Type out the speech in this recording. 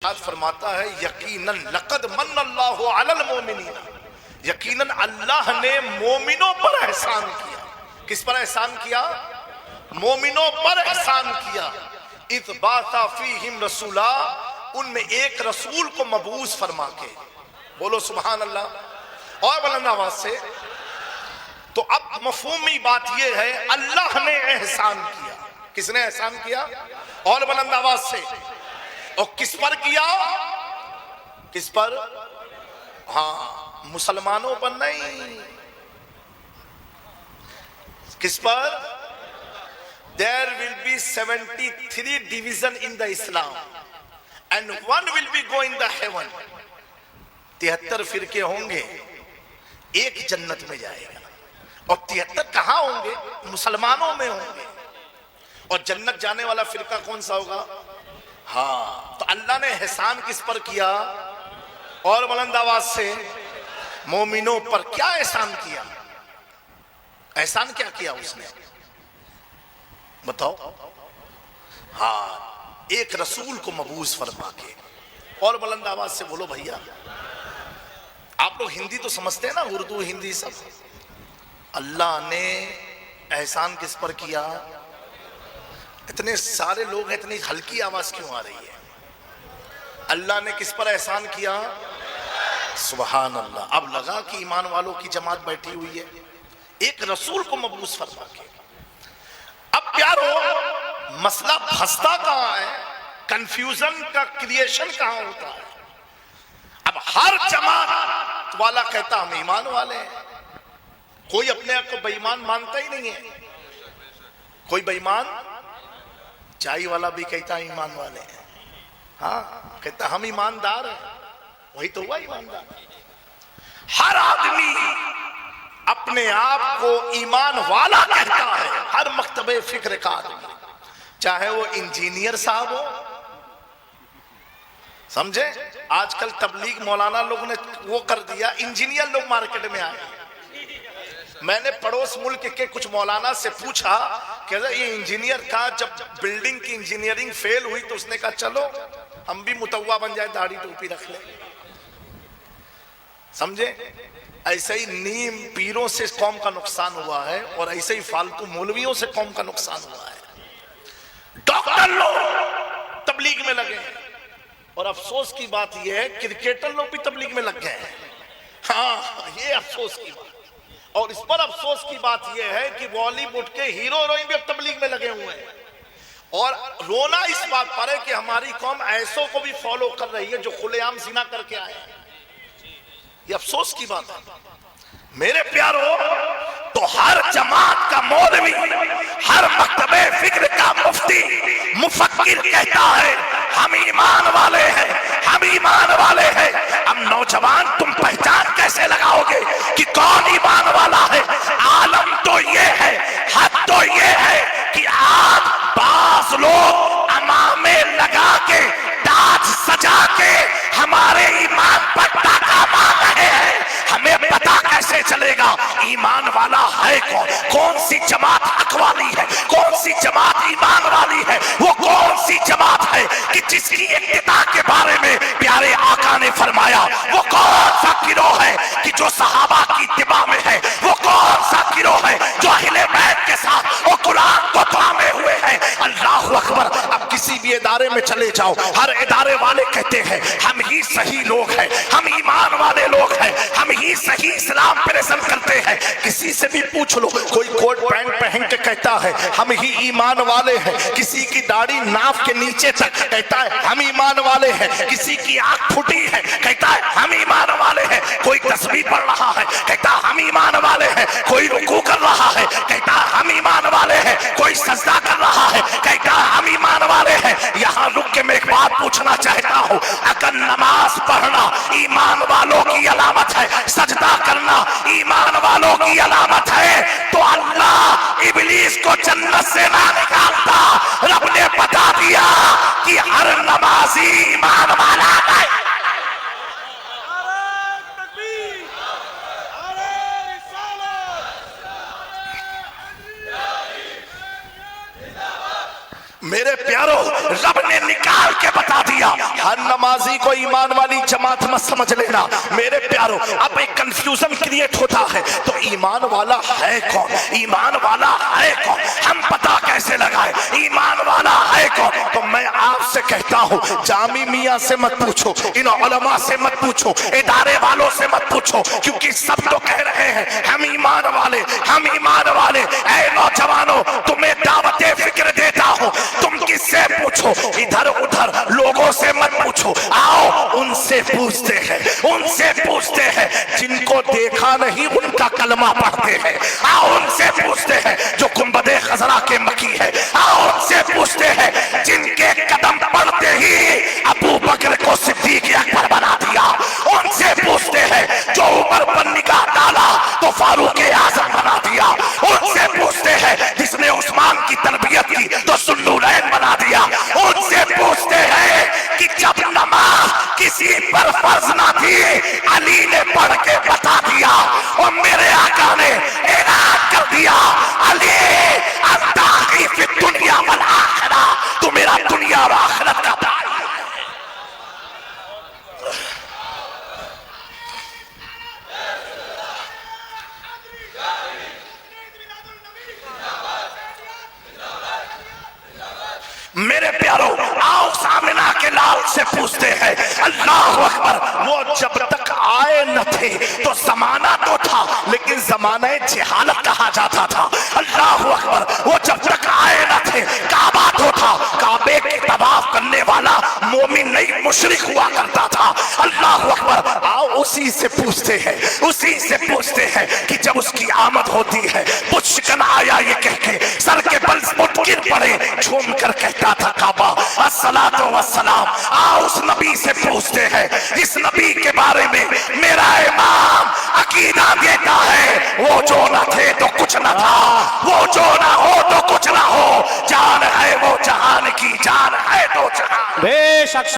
फरमाता है यकीनन लक़द मन्नल्लाहु अलल मोमिनीन, यकीनन अल्लाह ने मोमिनों पर एहसान किया। किस पर एहसान किया? मोमिनों पर एहसान किया। इज़ बासा फीहिम रसूला, उनमें एक रसूल को मबूस फरमा के। बोलो सुभान अल्लाह और बुलंद आवाज से। तो अब मफहूमी बात यह है अल्लाह ने एहसान किया। किसने एहसान किया? और बुलंद आवाज से। और किस पर किया? किस पर? हाँ, मुसलमानों पर नहीं। किस पर? There will be 73 division in the Islam and one will be going the heaven. 73 फिरके होंगे, एक जन्नत में जाएगा। और 73 कहाँ होंगे? मुसलमानों में होंगे। और जन्नत जाने वाला फिरका कौन सा होगा? हाँ, तो अल्लाह ने एहसान किस पर किया? और बुलंद आवाज से। मोमिनों पर। क्या एहसान किया? एहसान क्या किया उसने? बताओ। हाँ, एक रसूल को मबूस फरमा के। और बुलंद आवाज से बोलो भैया। आप लोग हिंदी तो समझते हैं ना, उर्दू हिंदी सब। अल्लाह ने एहसान किस पर किया? इतने सारे लोग हैं, इतनी हल्की आवाज क्यों आ रही है? अल्लाह ने किस पर एहसान किया? सुभान अल्लाह। अब लगा कि ईमान वालों की जमात बैठी हुई है, एक रसूल को मबूस फरमा के। अब प्यारो, मसला फंसता कहां है? कंफ्यूजन का क्रिएशन कहां होता है? अब हर जमात वाला कहता हम ईमान वाले हैं। कोई अपने आप को बेईमान मानता ही नहीं है। कोई बेईमान, चाय वाला भी कहता है ईमान वाले हैं। हाँ, कहता हम ईमानदार हैं। वही तो हुआ ईमानदार। हर आदमी अपने आप को ईमान वाला कहता है, हर मकतबे फिक्र का आदमी, चाहे वो इंजीनियर साहब हो। समझे? आजकल तबलीग मौलाना लोग ने वो कर दिया, इंजीनियर लोग मार्केट में आए। मैंने पड़ोस मुल्क के कुछ मौलाना से पूछा कि ये इंजीनियर का जब बिल्डिंग की इंजीनियरिंग फेल हुई तो उसने कहा चलो हम भी मुतव्वा बन जाए, दाढ़ी टोपी रख ले। समझे? ऐसे ही नीम पीरों से कौम का नुकसान हुआ है और ऐसे ही फालतू मौलवियों से कौम का नुकसान हुआ है। डॉक्टर लोग तबलीग में लगे हैं और अफसोस की बात यह है क्रिकेटर लोग भी तबलीग में लग गए हैं। हाँ, ये अफसोस की बात। और इस पर अफसोस की बात यह है कि बॉलीवुड के हीरो हीरोइन भी अब तबलीग में लगे हुए हैं। और रोना इस बात पर है कि हमारी कौम ऐसों को भी फॉलो कर रही है जो खुलेआम जिना करके आए हैं। ये अफसोस की बात है मेरे प्यारो। तो हर जमात का मौलवी, हर मकतबे फिक्र का मुफ्ती, मुफक्किर कहता है हम ईमान वाले हैं, हम ईमान वाले हैं। अब नौजवान तुम पहचान कैसे लगाओगे कि कौन ईमान वाला है? आलम तो ये है, हद तो ये है कि आज बास लोग अमामे लगा के, ताज सजा के हमारे ईमान पर टाका मार रहे हैं। हमें पता कैसे चलेगा ईमान वाला है कौन? कौन सी जमात हक वाली है, कौन सी जमात ईमान वाली है? वो कौन सी जमात है कि जिसकी इत्तिबा के बारे में प्यारे आका ने फरमाया? वो कौन सा गिरोह है कि जो सहाबा की इत्तिबा में है? वो कौन सा गिरोह है जो अहले बैत के साथ वो कुरान को थामे हुए हैं? अल्लाहु अकबर। अब किसी भी इदारे में चले जाओ, हर इदारे वाले कहते हैं हम ही सही लोग हैं, हम ईमान वाले लोग हैं, हम ही सही इस्लाम प्रेजेंट करते हैं। किसी से भी पूछ लो, कोई कोट पैंट पहन के कहता है हम ही ईमान वाले हैं। किसी की दाढ़ी नाक के नीचे तक कहता है हम ईमान वाले हैं। किसी की आंख फूटी है कहता है हम ईमान वाले हैं। कोई तस्बीह पढ़ रहा है कहता हम ईमान वाले हैं। कोई रुकू कर रहा है कहता हम ईमान वाले हैं। कोई सजदा कर रहा है कहता हम ईमान वाले हैं। यहाँ रुक के मैं एक बात पूछना चाहता हूँ, अगर नमाज पढ़ना ईमान वालों की अलामत है, सजदा करना ईमान वालों की अलामत है, तो अल्लाह इब्लीस को जन्नत से ना निकालता। रब ने बता दिया कि हर नमाजी ईमान वाला है। मेरे प्यारो, रब ने निकाल के बता दिया हर नमाजी को ईमान वाली जमात मत समझ लेना मेरे प्यारो। अब एक कंफ्यूजन क्रिएट होता है तो ईमान वाला है कौन, ईमान वाला है कौन, हम पता कैसे लगाए ईमान वाला है कौन। तो मैं आपसे कहता हूं जामी मियां से मत पूछो, इन उलमा से मत पूछो, इदारे वालों से मत पूछो, क्योंकि सब तो कह रहे हैं हम ईमान वाले, हम ईमान वाले। ऐ नौजवानों तुम्हें दावते फिक्र देता हूं, तुम किससे पूछो, इधर उधर लोगों से मत पूछो, आओ उनसे पूछते हैं, उनसे पूछते हैं जिनको देखा नहीं उनका कलमा पढ़ते हैं, आओ उनसे पूछते हैं जो गुंबदे खजरा के मकी है, आओ उनसे पूछते हैं जिनके कदम पड़ते ही अबू बकर को सिद्दीक अकबर बना दिया, उनसे पूछते हैं जो उमर पर निगाह डाला तो फारूक आजम बना दिया, उनसे पूछते हैं जिसने उस्मान की तरबियत की तो सुन्नुरैन बना दिया, उनसे पूछते हैं कि जब नमाज किसी पर फर्ज ना थी अली ने पढ़ के बता दिया और मेरे आका ने ऐलान कर दिया अली अल्लाह की दुनिया वल आखिरा, तू मेरा दुनिया और आखिरत का भाई। मेरे प्यारो आओ सामिना के लाल से पूछते हैं अल्लाह अकबर, वो जब तक आए न थे तो जमाना तो था लेकिन जमाने जहालत कहा जाता था। अल्लाह अकबर, वो जब तक आए न थे काबा तो था, काबे के तवाफ करने वाला मोमिन नहीं मुशरिक हुआ करता था। अल्लाह अकबर, आओ उसी से पूछते हैं, उसी से पूछते हैं कि जब उसकी आमद होती है वो शिकन आया ये कह के सर के बल मुटकिर पड़े झूम कर कहता था काबा अस्सलातु वस्सलाम। आओ उस नबी से पूछते हैं जिस नबी के बारे में मेरा इमाम अकीदा देता है वो जो न थे तो कुछ न था, वो जो न हो तो कुछ न हो, जान है वो जहान की, जान है तो जहान। बेशक